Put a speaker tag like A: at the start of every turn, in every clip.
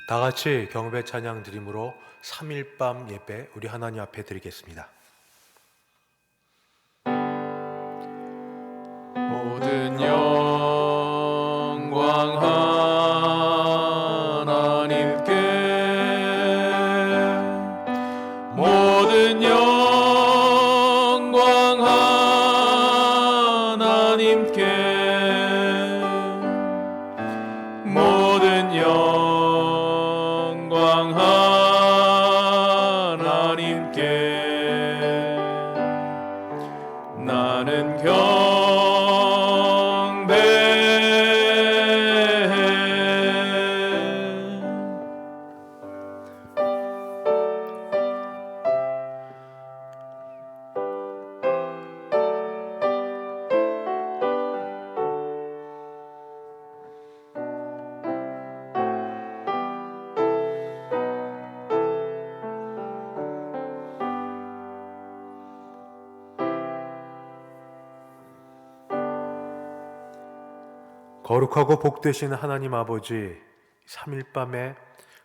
A: 다 같이 경배 찬양 드림으로 3일 밤 예배 우리 하나님 앞에 드리겠습니다.
B: 모든 영광 하나님께, 모든 영광 하나님께, 모든 영광 하나님께. 나는
A: 거룩하고 복되신 하나님 아버지, 3일 밤에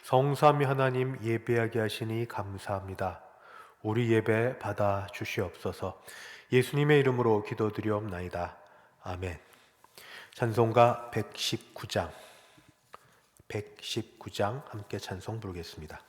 A: 성삼위 하나님 예배하게 하시니 감사합니다. 우리 예배 받아 주시옵소서. 예수님의 이름으로 기도드리옵나이다. 아멘. 찬송가 119장 함께 찬송 부르겠습니다.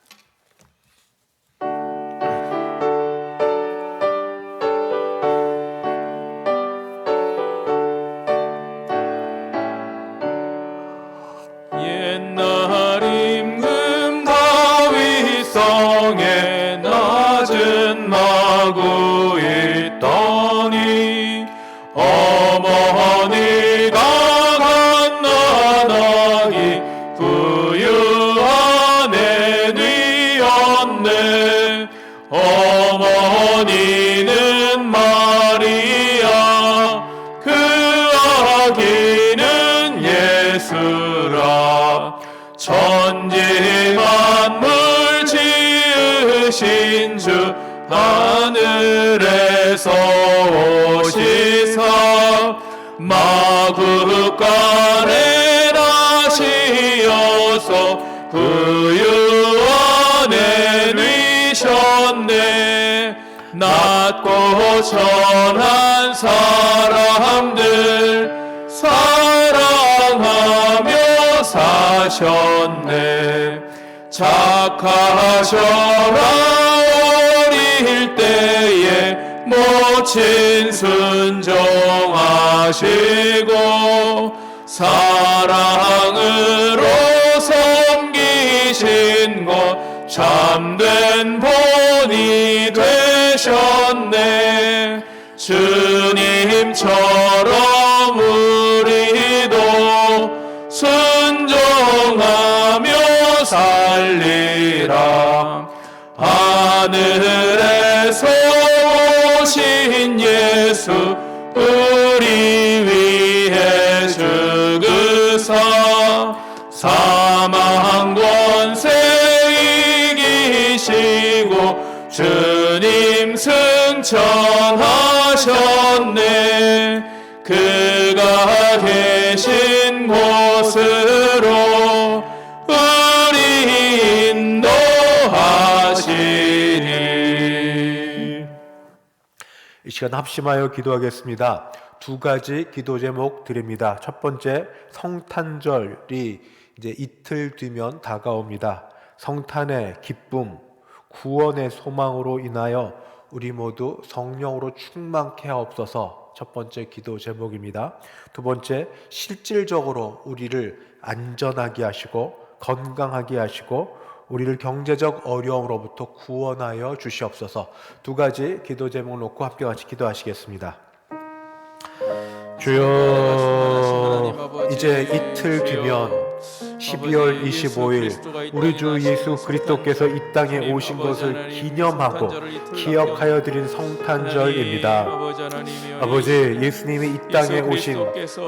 B: 옛날 임금 다윗 성에 낮은 마구 있더니 어머니가 갓난아기 부유한 애뉘었네. 어머니는 마리아, 그 아기는 예수라. 천지 만물 지으신 주 하늘에서 오시사 마구간에 나시어서 부유한 애뉘셨네. 낮고 천한 사람들 사랑하며 사셨네. 착하셔라 어릴 때에 모친 순종하시고 사랑으로 섬기신 것 참된 본이 되셨네. 주님처럼 우리도 순종하며 살리라. 하늘에서 오신 예수 우리 위해 죽으사 사망 권세 이기시고 주님 승천하셨네. 그가 계신 곳으로 우리 인도하시리.
A: 이 시간 합심하여 기도하겠습니다. 두 가지 기도 제목 드립니다. 첫 번째, 성탄절이 이제 이틀 뒤면 다가옵니다. 성탄의 기쁨, 구원의 소망으로 인하여 우리 모두 성령으로 충만케 하옵소서. 첫 번째 기도 제목입니다. 두 번째, 실질적으로 우리를 안전하게 하시고 건강하게 하시고 우리를 경제적 어려움으로부터 구원하여 주시옵소서. 두 가지 기도 제목 놓고 함께 같이 기도하시겠습니다. 주여, 이제 이틀 뒤면 12월 25일 우리 주 예수 그리스도께서 이 땅에 오신 것을 기념하고 기억하여 드린 성탄절입니다. 아버지, 예수님이 이 땅에 오신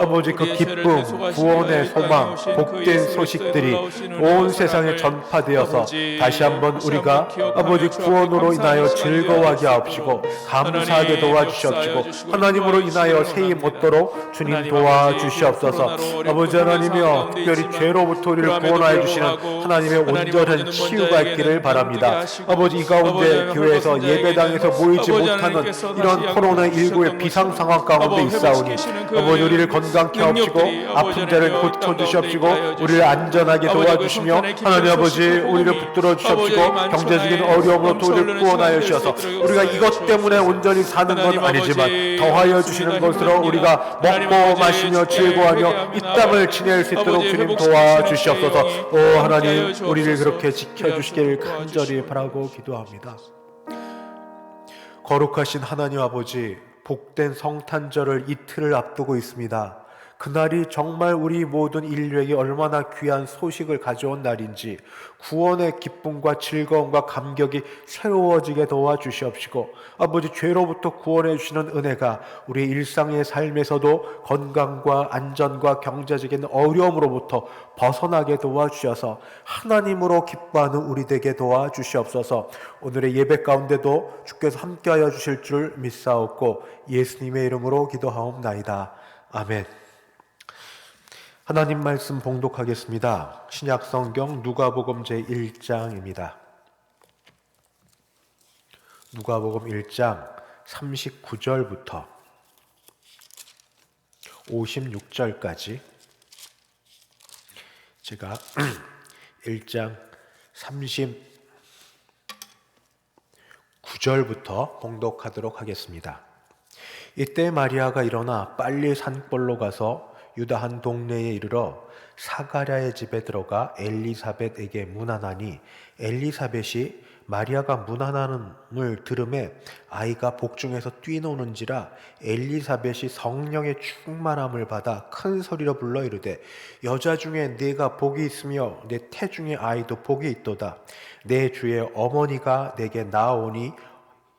A: 아버지 그 기쁨, 구원의 소망, 복된 소식들이 온 세상에 전파되어서 다시 한번 우리가 아버지 구원으로 인하여 즐거워하게 하옵시고 감사하게 도와주시옵시고 하나님으로 인하여 세임 얻도록 주님 도와주시옵소서. 아버지 하나님이여, 특별히 죄로부터 영원토록 우리를 구원하여 주시는 하나님의 온전한 치유가 있기를 바랍니다. 아버지, 이 가운데 교회에서 예배당에서 모이지 못하는 이런 코로나19의 비상 상황 가운데 있사오니 아버지, 우리를 건강케 하옵시고 아픈 자를 고쳐주시옵시고 우리를 안전하게 도와주시며 하나님 아버지, 우리를 붙들어 주시옵시고 경제적인 어려움으로부터 우리를 구원하여 주셔서 우리가 이것 때문에 온전히 사는 건 아니지만 더하여 주시는 것으로 우리가 먹고 마시며 즐거워하며 이 땅을 지낼 수 있도록 주님 도와주시옵소서. 오 하나님, 우리를 그렇게 지켜주시길 간절히 바라고 기도합니다. 거룩하신 하나님 아버지, 복된 성탄절을 이틀을 앞두고 있습니다. 그날이 정말 우리 모든 인류에게 얼마나 귀한 소식을 가져온 날인지 구원의 기쁨과 즐거움과 감격이 새로워지게 도와주시옵시고 아버지, 죄로부터 구원해 주시는 은혜가 우리 일상의 삶에서도 건강과 안전과 경제적인 어려움으로부터 벗어나게 도와주셔서 하나님으로 기뻐하는 우리 되게 도와주시옵소서. 오늘의 예배 가운데도 주께서 함께하여 주실 줄 믿사옵고 예수님의 이름으로 기도하옵나이다. 아멘. 하나님 말씀 봉독하겠습니다. 신약성경 누가복음 제1장입니다. 누가복음 1장 39절부터 56절까지 제가 1장 39절부터 봉독하도록 하겠습니다. 이때 마리아가 일어나 빨리 산벌로 가서 유다 한 동네에 이르러 사가랴의 집에 들어가 엘리사벳에게 문안하니 엘리사벳이 마리아가 문안함을 들음에 아이가 복중에서 뛰노는지라 엘리사벳이 성령의 충만함을 받아 큰 소리로 불러 이르되 여자 중에 네가 복이 있으며 내 태중의 아이도 복이 있도다. 내 주의 어머니가 내게 나오니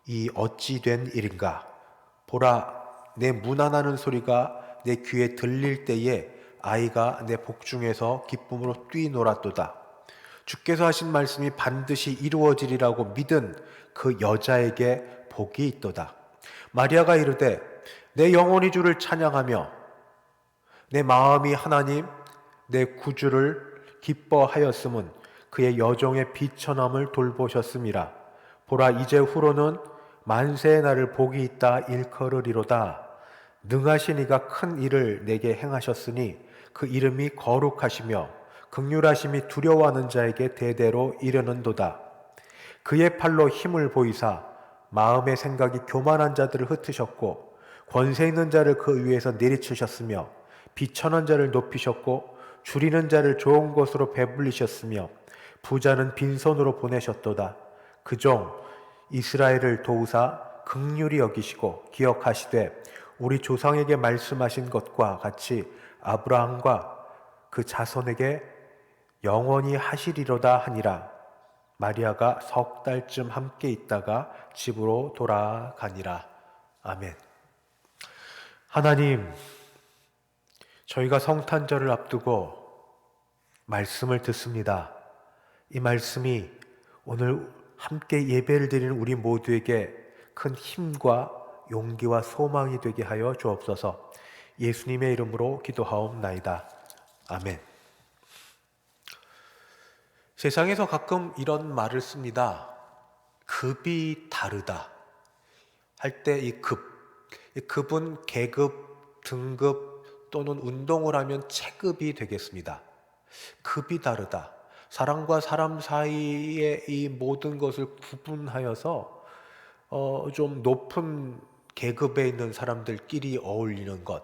A: 이 어찌 된 일인가. 보라, 내 문안하는 소리가 내 귀에 들릴 때에 아이가 내 복중에서 기쁨으로 뛰놀았도다. 주께서 하신 말씀이 반드시 이루어지리라고 믿은 그 여자에게 복이 있도다. 마리아가 이르되 내 영혼이 주를 찬양하며 내 마음이 하나님 내 구주를 기뻐하였음은 그의 여종의 비천함을 돌보셨음이라. 보라, 이제 후로는 만세의 날을 복이 있다 일컬으리로다. 능하신 이가 큰 일을 내게 행하셨으니 그 이름이 거룩하시며 긍휼하심이 두려워하는 자에게 대대로 이르는도다. 그의 팔로 힘을 보이사 마음의 생각이 교만한 자들을 흩으셨고 권세 있는 자를 그 위에서 내리치셨으며 비천한 자를 높이셨고 줄이는 자를 좋은 곳으로 배불리셨으며 부자는 빈손으로 보내셨도다. 그 종 이스라엘을 도우사 긍휼히 여기시고 기억하시되 우리 조상에게 말씀하신 것과 같이 아브라함과 그 자손에게 영원히 하시리로다 하니라. 마리아가 석 달쯤 함께 있다가 집으로 돌아가니라. 아멘. 하나님, 저희가 성탄절을 앞두고 말씀을 듣습니다. 이 말씀이 오늘 함께 예배를 드리는 우리 모두에게 큰 힘과 용기와 소망이 되게 하여 주옵소서. 예수님의 이름으로 기도하옵나이다. 아멘. 세상에서 가끔 이런 말을 씁니다. 급이 다르다 할 때 이 급은 계급, 등급 또는 운동을 하면 체급이 되겠습니다. 급이 다르다. 사람과 사람 사이의 이 모든 것을 구분하여서 좀 높은 계급에 있는 사람들끼리 어울리는 것.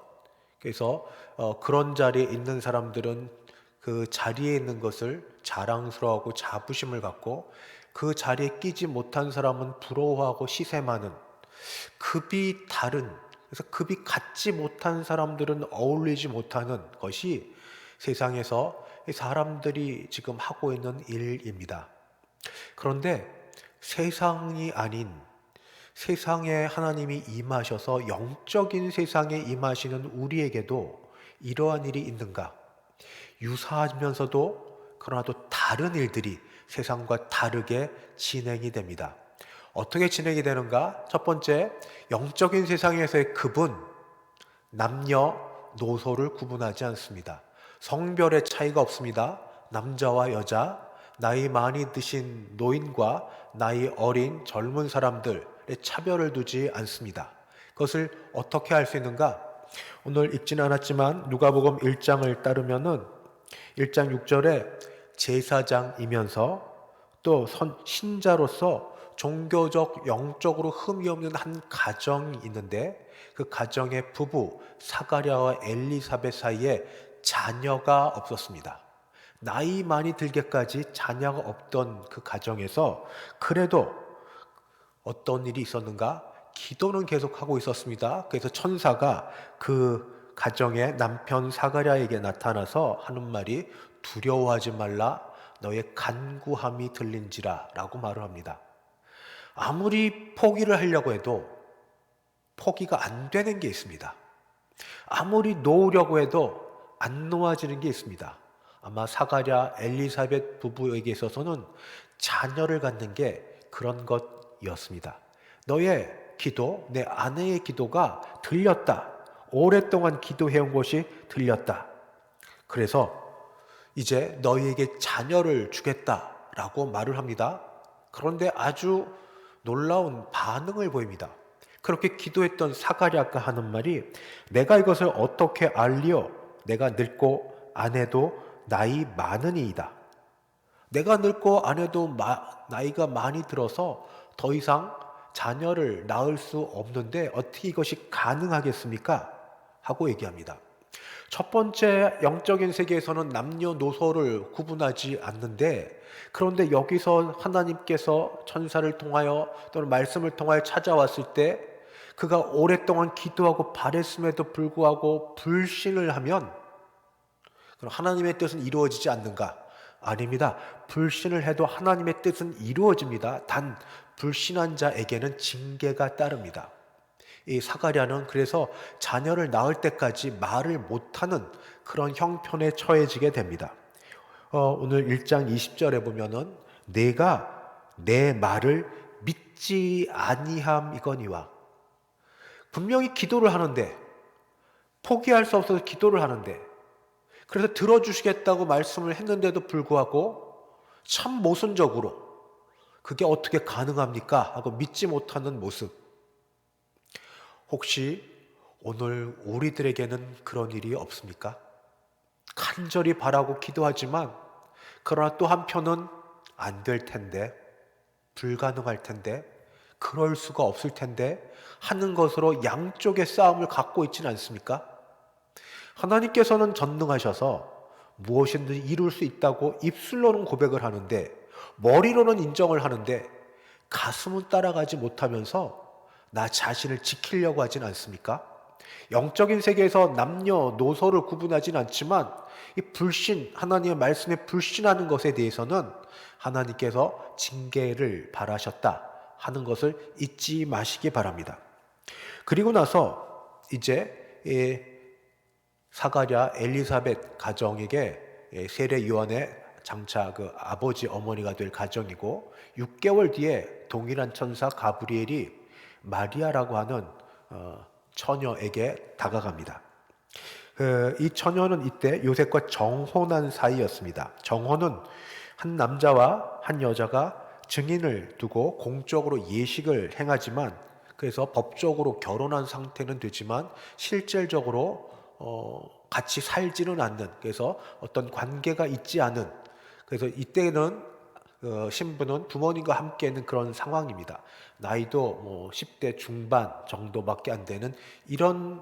A: 그래서 그런 자리에 있는 사람들은 그 자리에 있는 것을 자랑스러워하고 자부심을 갖고 그 자리에 끼지 못한 사람은 부러워하고 시샘하는 급이 다른, 그래서 급이 같지 못한 사람들은 어울리지 못하는 것이 세상에서 사람들이 지금 하고 있는 일입니다. 그런데 세상이 아닌 세상에 하나님이 임하셔서 영적인 세상에 임하시는 우리에게도 이러한 일이 있는가? 유사하면서도 그러나 또 다른 일들이 세상과 다르게 진행이 됩니다. 어떻게 진행이 되는가? 첫 번째, 영적인 세상에서의 급은 남녀 노소를 구분하지 않습니다. 성별의 차이가 없습니다. 남자와 여자, 나이 많이 드신 노인과 나이 어린 젊은 사람들의 차별을 두지 않습니다. 그것을 어떻게 할 수 있는가? 오늘 읽지는 않았지만 누가복음 1장을 따르면은 1장 6절에 제사장이면서 또 신자로서 종교적 영적으로 흠이 없는 한 가정이 있는데 그 가정의 부부 사가랴와 엘리사벳 사이에 자녀가 없었습니다. 나이 많이 들게까지 자녀가 없던 그 가정에서 그래도 어떤 일이 있었는가? 기도는 계속하고 있었습니다. 그래서 천사가 그 가정의 남편 사가랴에게 나타나서 하는 말이 두려워하지 말라 너의 간구함이 들린지라 라고 말을 합니다. 아무리 포기를 하려고 해도 포기가 안 되는 게 있습니다. 아무리 놓으려고 해도 안 놓아지는 게 있습니다. 아마 사가랴 엘리사벳 부부에게 있어서는 자녀를 갖는 게 그런 것이었습니다. 너의 기도, 내 아내의 기도가 들렸다. 오랫동안 기도해온 것이 들렸다. 그래서 이제 너희에게 자녀를 주겠다라고 말을 합니다. 그런데 아주 놀라운 반응을 보입니다. 그렇게 기도했던 사가랴가 하는 말이 내가 이것을 어떻게 알리오? 내가 늙고 아내도 나이 많으니이다. 내가 늙고 아내도 나이가 많이 들어서 더 이상 자녀를 낳을 수 없는데 어떻게 이것이 가능하겠습니까? 하고 얘기합니다. 첫 번째 영적인 세계에서는 남녀노소를 구분하지 않는데 그런데 여기서 하나님께서 천사를 통하여 또는 말씀을 통하여 찾아왔을 때 그가 오랫동안 기도하고 바랬음에도 불구하고 불신을 하면 그럼 하나님의 뜻은 이루어지지 않는가? 아닙니다. 불신을 해도 하나님의 뜻은 이루어집니다. 단 불신한 자에게는 징계가 따릅니다. 이 사가랴는 그래서 자녀를 낳을 때까지 말을 못하는 그런 형편에 처해지게 됩니다. 오늘 1장 20절에 보면은 내가 내 말을 믿지 아니함이거니와 분명히 기도를 하는데 포기할 수 없어서 기도를 하는데 그래서 들어주시겠다고 말씀을 했는데도 불구하고 참 모순적으로 그게 어떻게 가능합니까? 하고 믿지 못하는 모습. 혹시 오늘 우리들에게는 그런 일이 없습니까? 간절히 바라고 기도하지만 그러나 또 한편은 안 될 텐데, 불가능할 텐데, 그럴 수가 없을 텐데 하는 것으로 양쪽의 싸움을 갖고 있지는 않습니까? 하나님께서는 전능하셔서 무엇이든지 이룰 수 있다고 입술로는 고백을 하는데 머리로는 인정을 하는데 가슴은 따라가지 못하면서 나 자신을 지키려고 하진 않습니까? 영적인 세계에서 남녀노소를 구분하진 않지만 이 불신, 하나님의 말씀에 불신하는 것에 대해서는 하나님께서 징계를 바라셨다 하는 것을 잊지 마시기 바랍니다. 그리고 나서 이제 사가랴 엘리사벳 가정에게 세례 요한의 장차 그 아버지 어머니가 될 가정이고 6개월 뒤에 동일한 천사 가브리엘이 마리아라고 하는 처녀에게 다가갑니다. 이 처녀는 이때 요셉과 정혼한 사이였습니다. 정혼은 한 남자와 한 여자가 증인을 두고 공적으로 예식을 행하지만 그래서 법적으로 결혼한 상태는 되지만 실질적으로 같이 살지는 않는 그래서 어떤 관계가 있지 않은 그래서 이때는 신부는 부모님과 함께 있는 그런 상황입니다. 나이도 뭐 10대 중반 정도밖에 안 되는 이런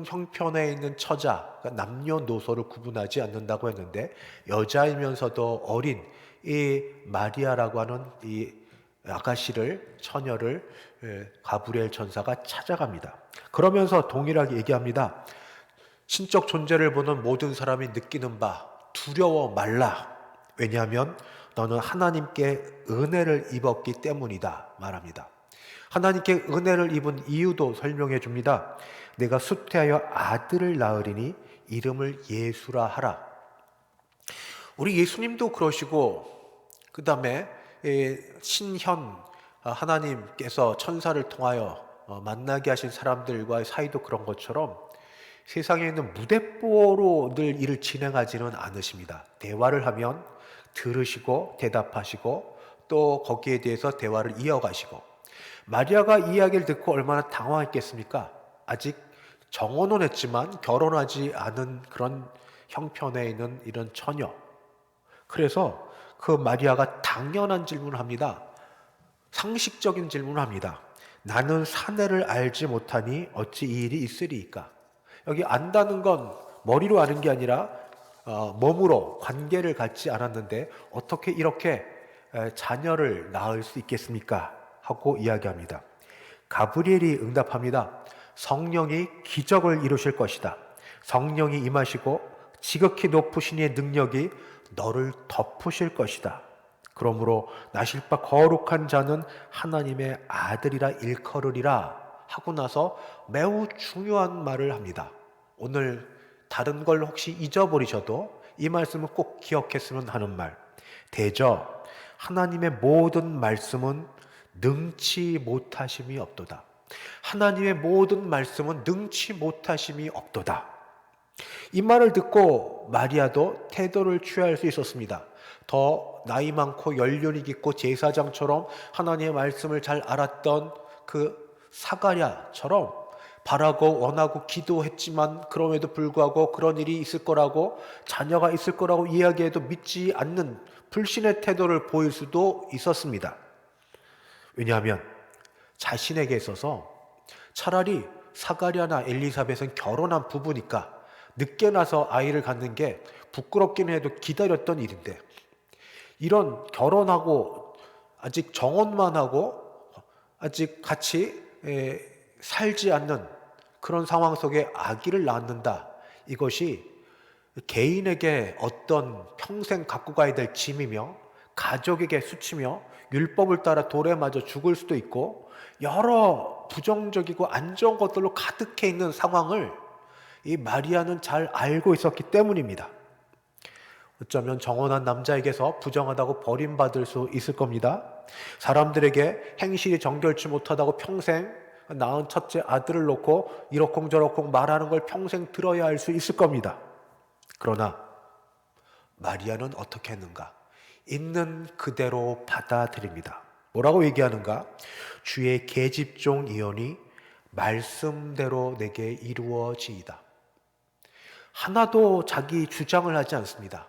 A: 형편에 있는 처자, 그러니까 남녀노소를 구분하지 않는다고 했는데 여자이면서도 어린 이 마리아라고 하는 이 아가씨를 처녀를 가브리엘 천사가 찾아갑니다. 그러면서 동일하게 얘기합니다. 신적 존재를 보는 모든 사람이 느끼는 바 두려워 말라. 왜냐하면 너는 하나님께 은혜를 입었기 때문이다 말합니다. 하나님께 은혜를 입은 이유도 설명해 줍니다. 내가 수태하여 아들을 낳으리니 이름을 예수라 하라. 우리 예수님도 그러시고 그 다음에 신현 하나님께서 천사를 통하여 만나게 하신 사람들과의 사이도 그런 것처럼 세상에 있는 무대뽀로 늘 일을 진행하지는 않으십니다. 대화를 하면 들으시고 대답하시고 또 거기에 대해서 대화를 이어가시고, 마리아가 이야기를 듣고 얼마나 당황했겠습니까? 아직 정혼은 했지만 결혼하지 않은 그런 형편에 있는 이런 처녀. 그래서 그 마리아가 당연한 질문을 합니다. 상식적인 질문을 합니다. 나는 사내를 알지 못하니 어찌 이 일이 있으리이까? 여기 안다는 건 머리로 아는 게 아니라 몸으로 관계를 갖지 않았는데 어떻게 이렇게 자녀를 낳을 수 있겠습니까? 하고 이야기합니다. 가브리엘이 응답합니다. 성령이 기적을 이루실 것이다. 성령이 임하시고 지극히 높으신 이의 능력이 너를 덮으실 것이다. 그러므로 나실 바 거룩한 자는 하나님의 아들이라 일컬으리라 하고 나서 매우 중요한 말을 합니다. 오늘 다른 걸 혹시 잊어버리셔도 이 말씀을 꼭 기억했으면 하는 말. 대저 하나님의 모든 말씀은 능치 못하심이 없도다. 하나님의 모든 말씀은 능치 못하심이 없도다. 이 말을 듣고 마리아도 태도를 취할 수 있었습니다. 더 나이 많고 연륜이 깊고 제사장처럼 하나님의 말씀을 잘 알았던 그 사가랴처럼 바라고 원하고 기도했지만 그럼에도 불구하고 그런 일이 있을 거라고, 자녀가 있을 거라고 이야기해도 믿지 않는 불신의 태도를 보일 수도 있었습니다. 왜냐하면 자신에게 있어서 차라리 사가랴나 엘리사벳은 결혼한 부부니까 늦게 나서 아이를 갖는 게 부끄럽긴 해도 기다렸던 일인데, 이런 결혼하고 아직 정혼만 하고 아직 같이 살지 않는 그런 상황 속에 아기를 낳는다. 이것이 개인에게 어떤 평생 갖고 가야 될 짐이며 가족에게 수치며 율법을 따라 돌에 맞아 죽을 수도 있고 여러 부정적이고 안 좋은 것들로 가득해 있는 상황을 이 마리아는 잘 알고 있었기 때문입니다. 어쩌면 정혼한 남자에게서 부정하다고 버림받을 수 있을 겁니다. 사람들에게 행실이 정결치 못하다고 평생 낳은 첫째 아들을 놓고 이러쿵저러쿵 말하는 걸 평생 들어야 할 수 있을 겁니다. 그러나 마리아는 어떻게 했는가? 있는 그대로 받아들입니다. 뭐라고 얘기하는가? 주의 계집종 이언이 말씀대로 내게 이루어지이다. 하나도 자기 주장을 하지 않습니다.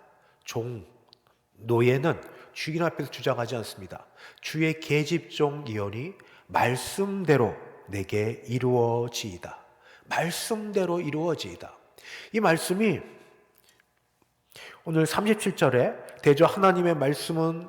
A: 노예는 주인 앞에서 주장하지 않습니다. 주의 계집종 이언이 말씀대로 내게 이루어지이다. 말씀대로 이루어지이다. 이 말씀이 오늘 37절에 대저 하나님의 말씀은,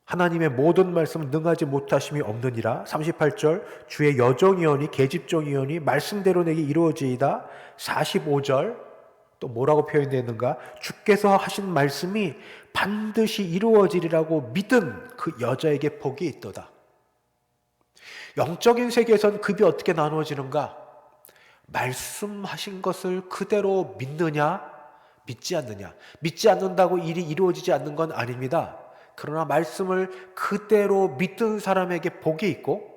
A: 하나님의 모든 말씀은 능하지 못하심이 없느니라. 38절 주의 여종이오니 계집종이오니 말씀대로 내게 이루어지이다. 45절 또 뭐라고 표현되어 있는가? 주께서 하신 말씀이 반드시 이루어지리라고 믿은 그 여자에게 복이 있도다. 영적인 세계에선 급이 어떻게 나누어지는가? 말씀하신 것을 그대로 믿느냐, 믿지 않느냐. 믿지 않는다고 일이 이루어지지 않는 건 아닙니다. 그러나 말씀을 그대로 믿는 사람에게 복이 있고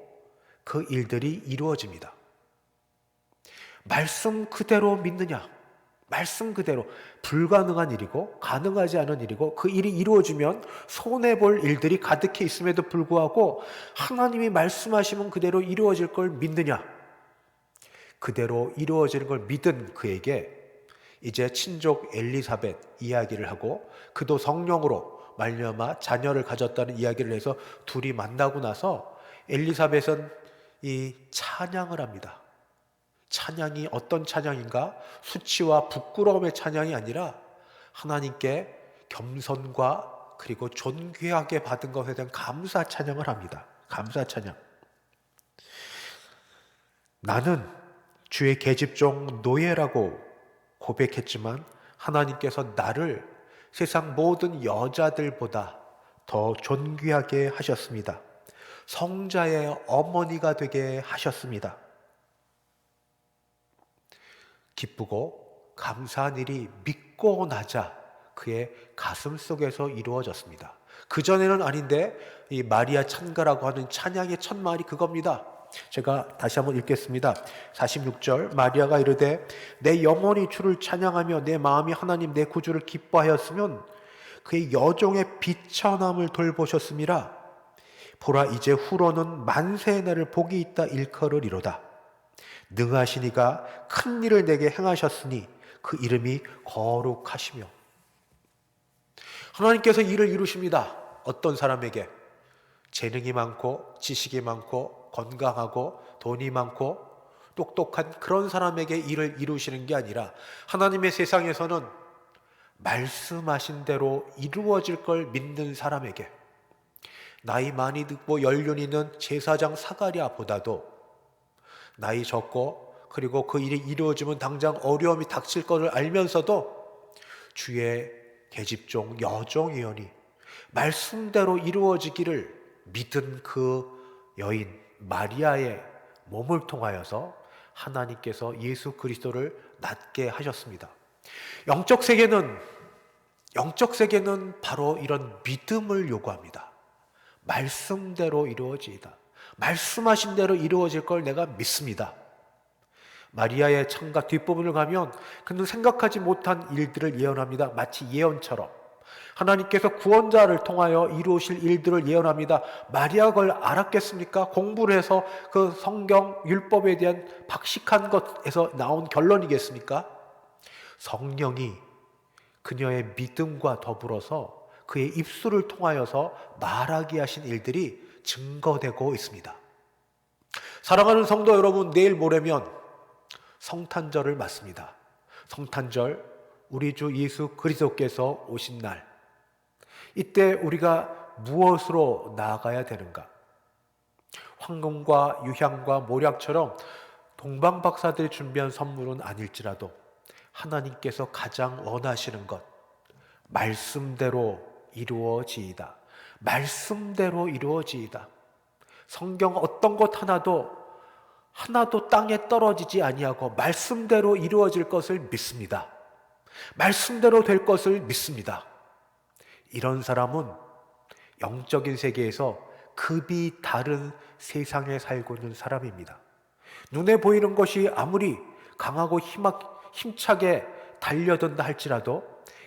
A: 그 일들이 이루어집니다. 말씀 그대로 믿느냐? 말씀 그대로 불가능한 일이고 가능하지 않은 일이고 그 일이 이루어지면 손해볼 일들이 가득해 있음에도 불구하고 하나님이 말씀하시면 그대로 이루어질 걸 믿느냐? 그대로 이루어지는 걸 믿은 그에게 이제 친족 엘리사벳 이야기를 하고 그도 성령으로 말미암아 자녀를 가졌다는 이야기를 해서 둘이 만나고 나서 엘리사벳은 이 찬양을 합니다. 찬양이 어떤 찬양인가? 수치와 부끄러움의 찬양이 아니라 하나님께 겸손과 그리고 존귀하게 받은 것에 대한 감사 찬양을 합니다. 감사 찬양. 나는 주의 계집종 노예라고 고백했지만 하나님께서 나를 세상 모든 여자들보다 더 존귀하게 하셨습니다. 성자의 어머니가 되게 하셨습니다. 기쁘고 감사한 일이 믿고 나자 그의 가슴 속에서 이루어졌습니다. 그전에는 아닌데 이 마리아 찬가라고 하는 찬양의 첫 말이 그겁니다. 제가 다시 한번 읽겠습니다. 46절, 마리아가 이르되 내 영혼이 주를 찬양하며 내 마음이 하나님 내 구주를 기뻐하였으면 그의 여종의 비천함을 돌보셨음이라. 보라, 이제 후로는 만세의 날을 복이 있다 일컬으리로다. 능하신 이가 큰 일을 내게 행하셨으니 그 이름이 거룩하시며. 하나님께서 일을 이루십니다. 어떤 사람에게? 재능이 많고 지식이 많고 건강하고 돈이 많고 똑똑한 그런 사람에게 일을 이루시는 게 아니라 하나님의 세상에서는 말씀하신 대로 이루어질 걸 믿는 사람에게, 나이 많이 듣고 연륜 있는 제사장 사가랴보다도 나이 적고 그리고 그 일이 이루어지면 당장 어려움이 닥칠 것을 알면서도 주의 계집종 여종이오니 말씀대로 이루어지기를 믿은 그 여인 마리아의 몸을 통하여서 하나님께서 예수 그리스도를 낫게 하셨습니다. 영적 세계는 바로 이런 믿음을 요구합니다. 말씀대로 이루어지이다. 말씀하신 대로 이루어질 걸 내가 믿습니다. 마리아의 창가 뒷부분을 가면 그는 생각하지 못한 일들을 예언합니다. 마치 예언처럼 하나님께서 구원자를 통하여 이루실 일들을 예언합니다. 마리아가 그걸 알았겠습니까? 공부를 해서 그 성경 율법에 대한 박식한 것에서 나온 결론이겠습니까? 성령이 그녀의 믿음과 더불어서 그의 입술을 통하여서 말하게 하신 일들이 증거되고 있습니다. 사랑하는 성도 여러분, 내일 모레면 성탄절을 맞습니다. 성탄절, 우리 주 예수 그리스도께서 오신 날, 이때 우리가 무엇으로 나아가야 되는가? 황금과 유향과 모략처럼 동방박사들이 준비한 선물은 아닐지라도 하나님께서 가장 원하시는 것, 말씀대로 이루어지이다. 말씀대로 이루어지이다. 성경 어떤 것 하나도 땅에 떨어지지 아니하고 말씀대로 이루어질 것을 믿습니다. 말씀대로 될 것을 믿습니다. 이런 사람은 영적인 세계에서 급이 다른 세상에 살고 있는 사람입니다. 눈에 보이는 것이 아무리 강하고 힘차게 달려든다 할지라도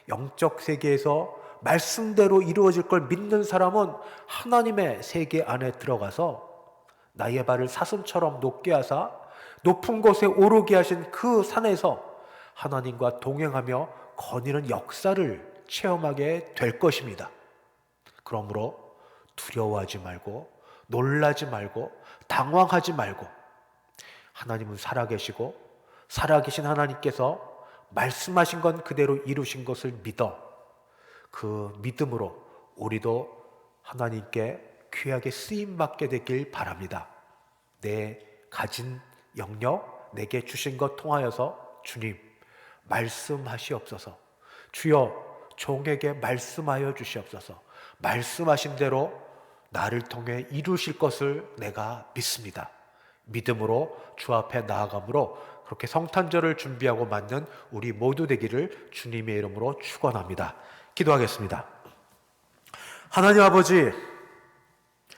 A: 영적 세계에서 말씀대로 이루어질 걸 믿는 사람은 하나님의 세계 안에 들어가서 나의 발을 사슴처럼 높게 하사 높은 곳에 오르게 하신 그 산에서 하나님과 동행하며 거니는 역사를 체험하게 될 것입니다. 그러므로 두려워하지 말고 놀라지 말고 당황하지 말고, 하나님은 살아계시고 살아계신 하나님께서 말씀하신 건 그대로 이루신 것을 믿어 그 믿음으로 우리도 하나님께 귀하게 쓰임받게 되길 바랍니다. 내 가진 영역, 내게 주신 것 통하여서 주님 말씀하시옵소서. 주여 종에게 말씀하여 주시옵소서. 말씀하신 대로 나를 통해 이루실 것을 내가 믿습니다. 믿음으로 주 앞에 나아감으로 그렇게 성탄절을 준비하고 맞는 우리 모두 되기를 주님의 이름으로 축원합니다. 기도하겠습니다. 하나님 아버지,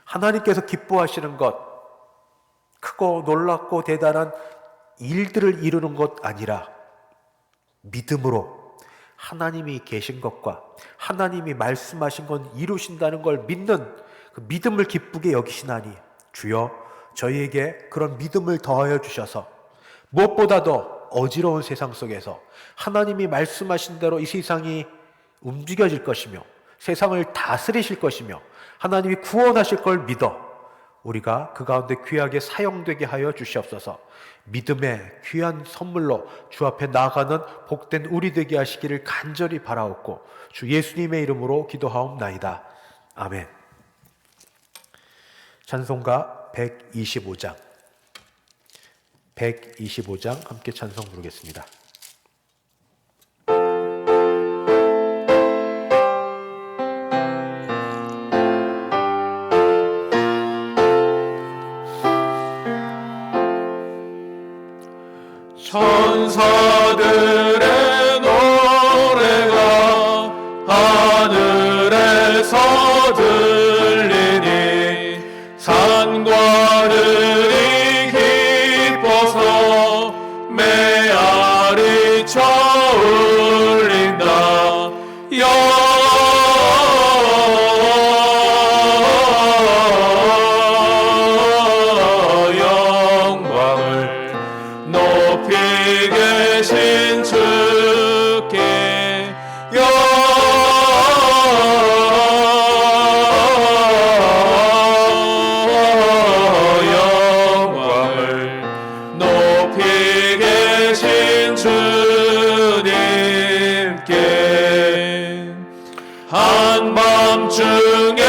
A: 하나님께서 기뻐하시는 것, 크고 놀랍고 대단한 일들을 이루는 것 아니라 믿음으로 하나님이 계신 것과 하나님이 말씀하신 건 이루신다는 걸 믿는 그 믿음을 기쁘게 여기시나니 주여 저희에게 그런 믿음을 더하여 주셔서 무엇보다도 어지러운 세상 속에서 하나님이 말씀하신 대로 이 세상이 움직여질 것이며 세상을 다스리실 것이며 하나님이 구원하실 걸 믿어 우리가 그 가운데 귀하게 사용되게 하여 주시옵소서. 믿음의 귀한 선물로 주 앞에 나아가는 복된 우리 되게 하시기를 간절히 바라옵고 주 예수님의 이름으로 기도하옵나이다. 아멘. 찬송가 125장 함께 찬송 부르겠습니다.
B: 천사들의 노래가 하늘에서 들리니 산과 들이 한밤중에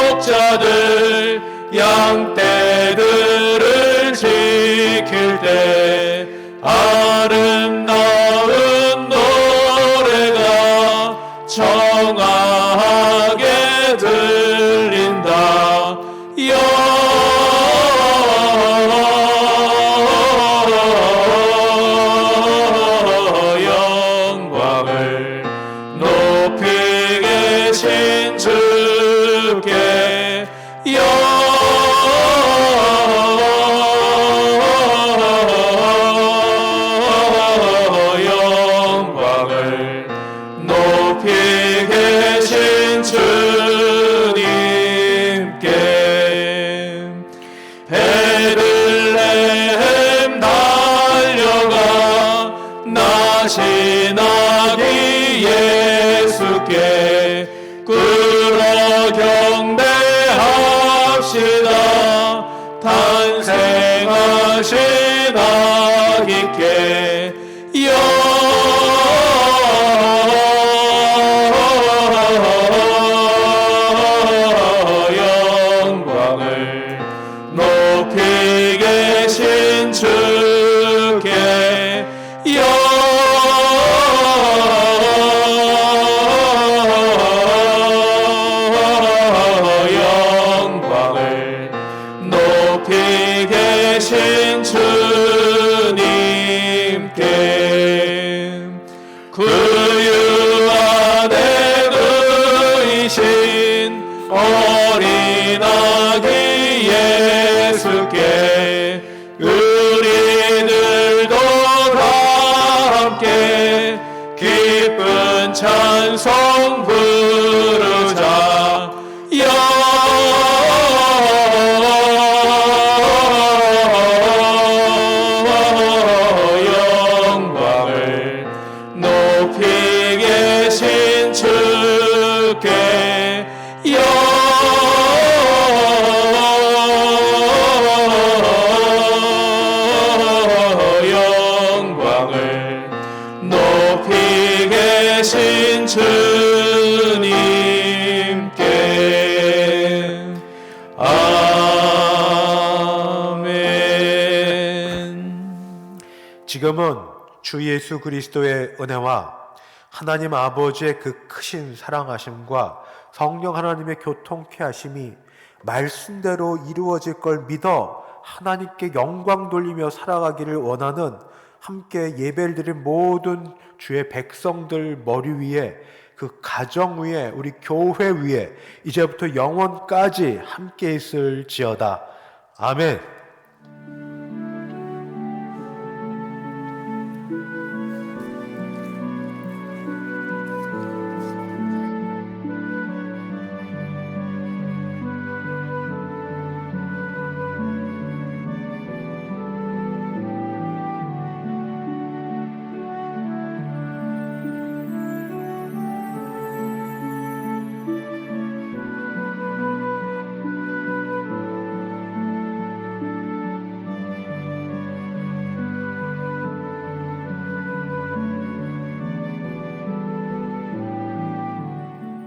B: 목자들 양떼들을 지킬 때 아름다운 노래가 청하게 들린다. 영광을 높이 계신 주께 영광을 높이 계신 주님께 베들레헴 달려가 나신 아기 예수께 끌어 경배합시다. 탄생하신 아기께 영광을 높이 계신 주께 영광을 높이 계신 주님께 그 유 안에 누이신 어린 아기 예수께 우리들도 다 함께 기쁜 찬송 부르자. 영광을 높이 계신 주께 영광을 높이 계신 주님께 아멘.
A: 지금은 주 예수 그리스도의 은혜와 하나님 아버지의 그 크신 사랑하심과 성령 하나님의 교통케 하심이 말씀대로 이루어질 걸 믿어 하나님께 영광 돌리며 살아가기를 원하는 함께 예배를 드린 모든 주의 백성들 머리 위에, 그 가정 위에, 우리 교회 위에 이제부터 영원까지 함께 있을지어다. 아멘.